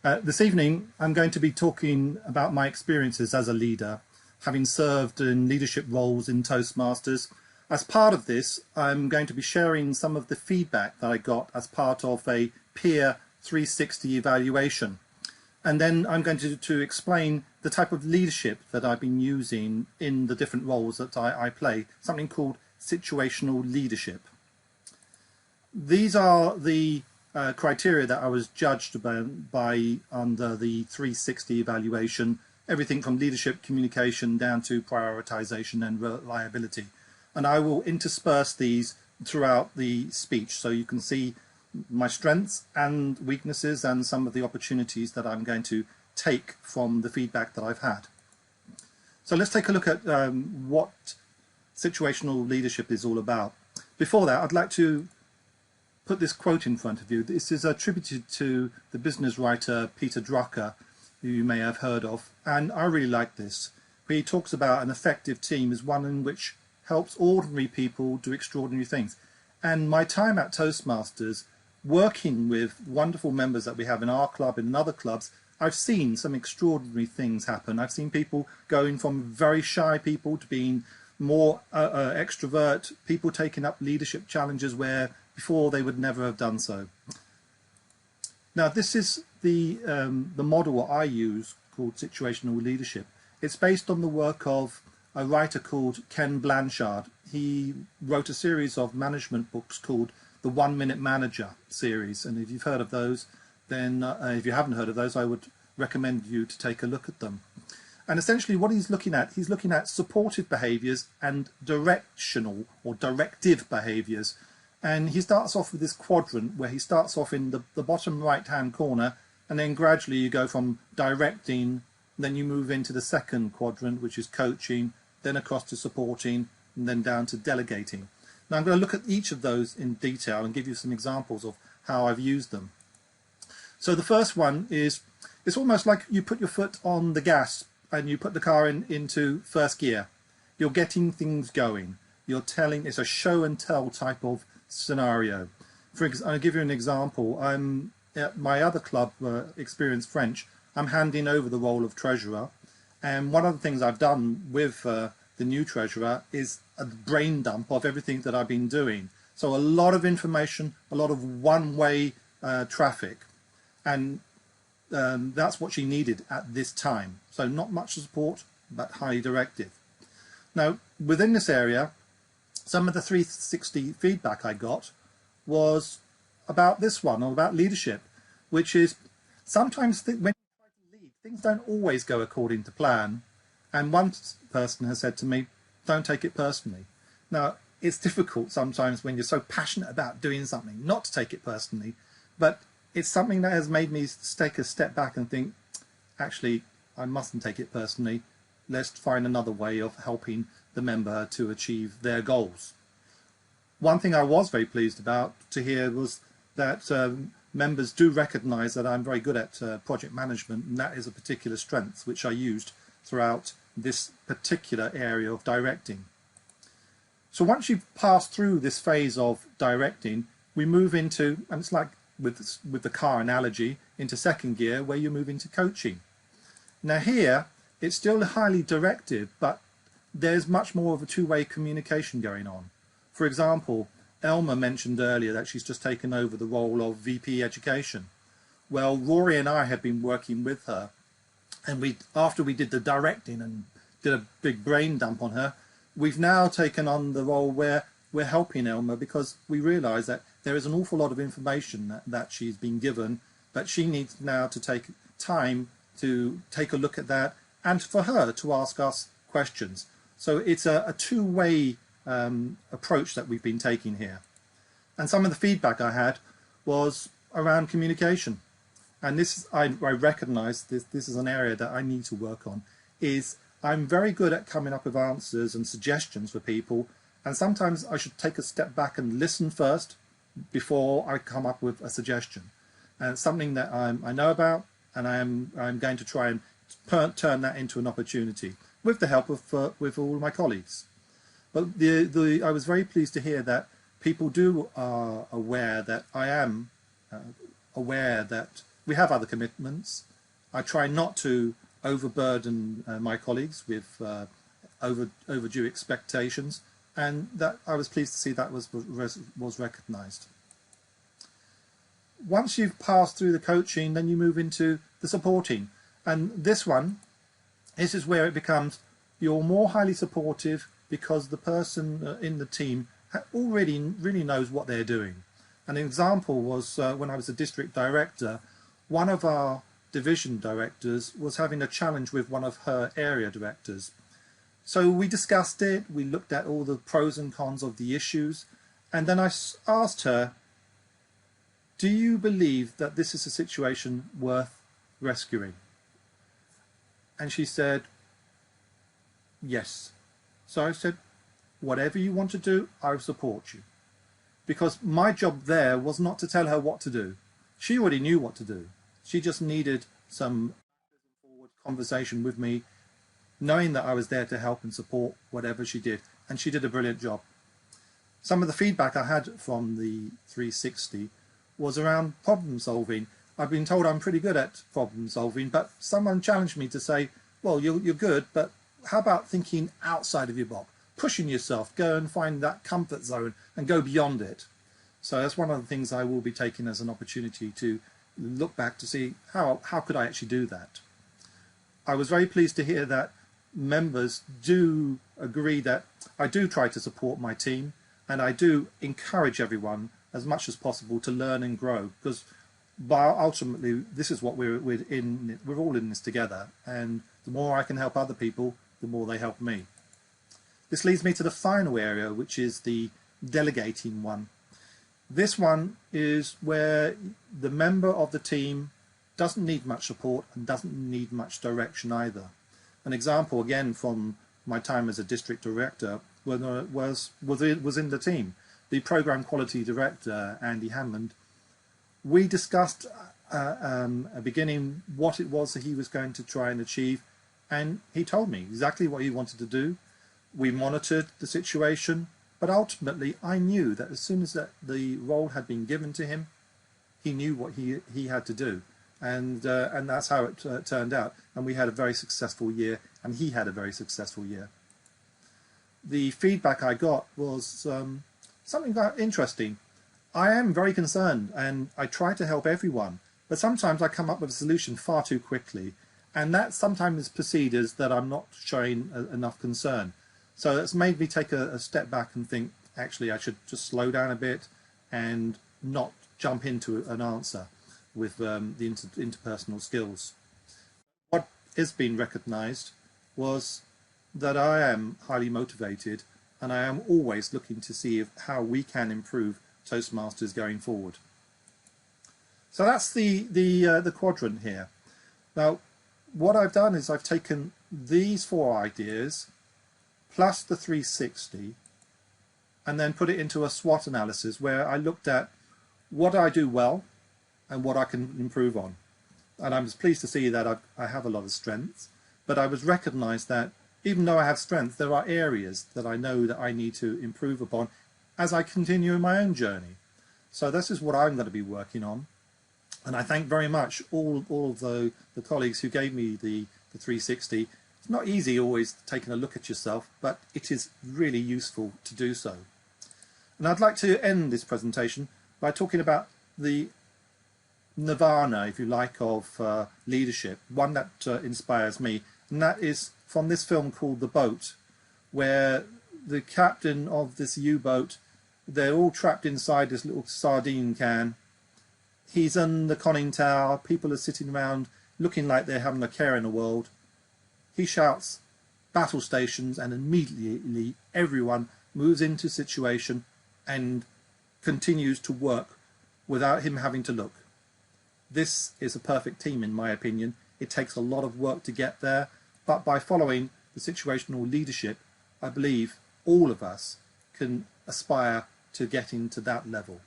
This evening, I'm going to be talking about my experiences as a leader, having served in leadership roles in Toastmasters. As part of this, I'm going to be sharing some of the feedback that I got as part of a peer 360 evaluation. And then I'm going to explain the type of leadership that I've been using in the different roles that I play, something called situational leadership. These are the criteria that I was judged by under the 360 evaluation, everything from leadership, communication down to prioritization and reliability. And I will intersperse these throughout the speech so you can see my strengths and weaknesses and some of the opportunities that I'm going to take from the feedback that I've had. So let's take a look at what situational leadership is all about. Before that, I'd like to put this quote in front of you. This is attributed to the business writer Peter Drucker, who you may have heard of, and I really like this. He talks about an effective team as one in which helps ordinary people do extraordinary things. And my time at Toastmasters, working with wonderful members that we have in our club and in other clubs, I've seen some extraordinary things happen. I've seen people going from very shy people to being more extrovert, people taking up leadership challenges where before they would never have done so. Now this is the model I use called situational leadership. It's based on the work of a writer called Ken Blanchard. He wrote a series of management books called the 1 Minute Manager series, and if you've heard of those, then if you haven't heard of those, I would recommend you to take a look at them. And essentially what he's looking at supportive behaviors and directional or directive behaviors. And he starts off with this quadrant where he starts off in the bottom right hand corner, and then gradually you go from directing, then you move into the second quadrant, which is coaching, then across to supporting, and then down to delegating. Now I'm going to look at each of those in detail and give you some examples of how I've used them. So the first one is, it's almost like you put your foot on the gas and you put the car into first gear. You're getting things going. You're telling, it's a show and tell type of scenario. I'll give you an example. I'm at my other club, Experience French. I'm handing over the role of treasurer, and one of the things I've done with the new treasurer is a brain dump of everything that I've been doing. So a lot of information, a lot of one-way traffic, and that's what she needed at this time. So not much support, but highly directive. Now within this area, some of the 360 feedback I got was about this one, or about leadership, which is sometimes when you try to lead, things don't always go according to plan. And one person has said to me, don't take it personally. Now, it's difficult sometimes when you're so passionate about doing something not to take it personally, but it's something that has made me take a step back and think, actually, I mustn't take it personally. Let's find another way of helping the member to achieve their goals. One thing I was very pleased about to hear was that members do recognise that I'm very good at project management, and that is a particular strength which I used throughout this particular area of directing. So once you've passed through this phase of directing, we move into, and it's like with the car analogy, into second gear where you move into coaching. Now here, it's still highly directive, but there's much more of a two-way communication going on. For example, Elma mentioned earlier that she's just taken over the role of VP Education. Well, Rory and I have been working with her, and after we did the directing and did a big brain dump on her, we've now taken on the role where we're helping Elma, because we realise that there is an awful lot of information that she's been given, but she needs now to take time to take a look at that, and for her to ask us questions. So it's a two-way approach that we've been taking here. And some of the feedback I had was around communication. And this, I recognise this is an area that I need to work on, is I'm very good at coming up with answers and suggestions for people, and sometimes I should take a step back and listen first before I come up with a suggestion. And it's something that I know about, and I'm going to try and turn that into an opportunity with the help of with all my colleagues. But I was very pleased to hear that people are aware that I am aware that we have other commitments. I try not to overburden my colleagues with overdue expectations, and that I was pleased to see that was recognised. Once you've passed through the coaching, then you move into the supporting, and this is where it becomes you're more highly supportive because the person in the team already really knows what they're doing. An example was when I was a district director, one of our division directors was having a challenge with one of her area directors. So we discussed it, we looked at all the pros and cons of the issues, and then I asked her, do you believe that this is a situation worth rescuing? And she said, yes. So I said, whatever you want to do, I will support you. Because my job there was not to tell her what to do. She already knew what to do. She just needed some forward conversation with me, knowing that I was there to help and support whatever she did. And she did a brilliant job. Some of the feedback I had from the 360 was around problem solving. I've been told I'm pretty good at problem solving, but someone challenged me to say, well, you're good, but how about thinking outside of your box, pushing yourself, go and find that comfort zone and go beyond it. So that's one of the things I will be taking as an opportunity to look back to see how could I actually do that. I was very pleased to hear that members do agree that I do try to support my team, and I do encourage everyone as much as possible to learn and grow, because ultimately this is what we're all in this together, and the more I can help other people, the more they help me. This leads me to the final area, which is the delegating one. This one is where the member of the team doesn't need much support and doesn't need much direction either. An example again from my time as a district director was in the team. The program quality director, Andy Hammond, we discussed at the beginning what it was that he was going to try and achieve, and he told me exactly what he wanted to do. We monitored the situation, but ultimately I knew that as soon as the role had been given to him, he knew what he had to do, and that's how it turned out. And we had a very successful year, and he had a very successful year. The feedback I got was something quite interesting. I am very concerned, and I try to help everyone, but sometimes I come up with a solution far too quickly, and that sometimes is perceived as that I'm not showing enough concern. So it's made me take a step back and think, actually, I should just slow down a bit and not jump into an answer with the interpersonal skills. What is being recognised was that I am highly motivated, and I am always looking to see how we can improve Toastmasters going forward. So that's the quadrant here. Now, what I've done is I've taken these 4 ideas plus the 360 and then put it into a SWOT analysis where I looked at what I do well and what I can improve on. And I was pleased to see that I have a lot of strengths, but I was recognised that even though I have strengths, there are areas that I know that I need to improve upon as I continue in my own journey. So this is what I'm going to be working on. And I thank very much all of the colleagues who gave me the 360. It's not easy always taking a look at yourself, but it is really useful to do so. And I'd like to end this presentation by talking about the nirvana, if you like, of leadership, one that inspires me, and that is from this film called The Boat, where the captain of this U-boat, they're all trapped inside this little sardine can. He's in the conning tower, people are sitting around looking like they're having a care in the world. He shouts, battle stations, and immediately everyone moves into situation and continues to work without him having to look. This is a perfect team, in my opinion. It takes a lot of work to get there, but by following the situational leadership, I believe all of us can aspire to get into that level.